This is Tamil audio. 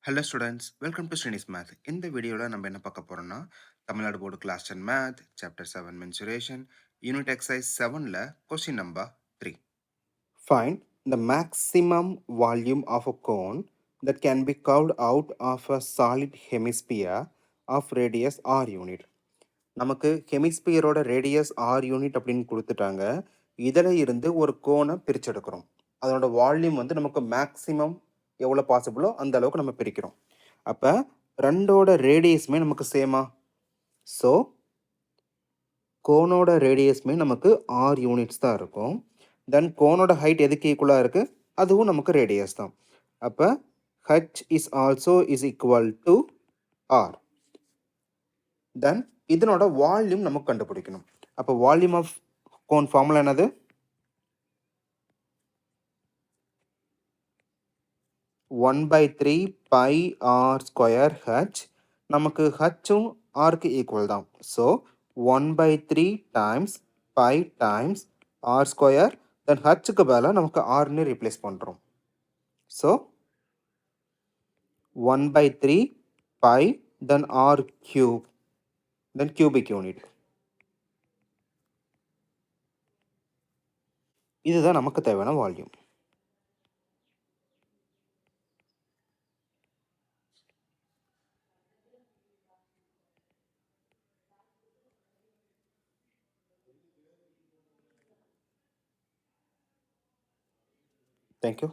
Hello students, welcome to SRINI'S Math. இந்த வீடியோல நம்ம என்ன பார்க்க போறோம்னா Tamil Nadu board class 10 math chapter 7 mensuration unit exercise 7ல question number 3. Find the maximum volume of a cone that can be carved out of a solid hemisphere of radius r unit. நமக்கு ஹெமிஸ்பியரோட ரேடியஸ் ஆர் யூனிட் அப்படின்னு கொடுத்துட்டாங்க. இதில் இருந்து ஒரு கோனை பிரிச்செடுக்கிறோம். அதனோட வால்யூம் வந்து நமக்கு மேக்ஸிமம் எவ்வளோ பாசிபிளோ அந்த அளவுக்கு நம்ம பிரிக்கிறோம். அப்போ ரெண்டோட ரேடியஸுமே நமக்கு சேமா. ஸோ கோனோட ரேடியஸுமே நமக்கு ஆர் யூனிட்ஸ் தான் இருக்கும். தென் கோனோட ஹைட் எதுக்கு ஈக்குவலாக இருக்குது, அதுவும் நமக்கு ரேடியஸ் தான். அப்போ H is also is equal to R. Then இதனோட வால்யூம் நமக்கு கண்டுபிடிக்கணும். அப்போ வால்யூம் ஆஃப் கோன் ஃபார்முலா என்னது? 1/3 பை ஆர் ஸ்கொயர் ஹச். நமக்கு ஹச்சும் ஆருக்கு ஈக்குவல் தான். So 1/3 times pi times R square. Then ஹச்சுக்கு பதிலாக நமக்கு ஆர்னு ரீப்ளேஸ் பண்ணுறோம். So 1/3 pi then R cube then cubic unit. இதுதான் நமக்கு தேவையான வால்யூம். Thank you.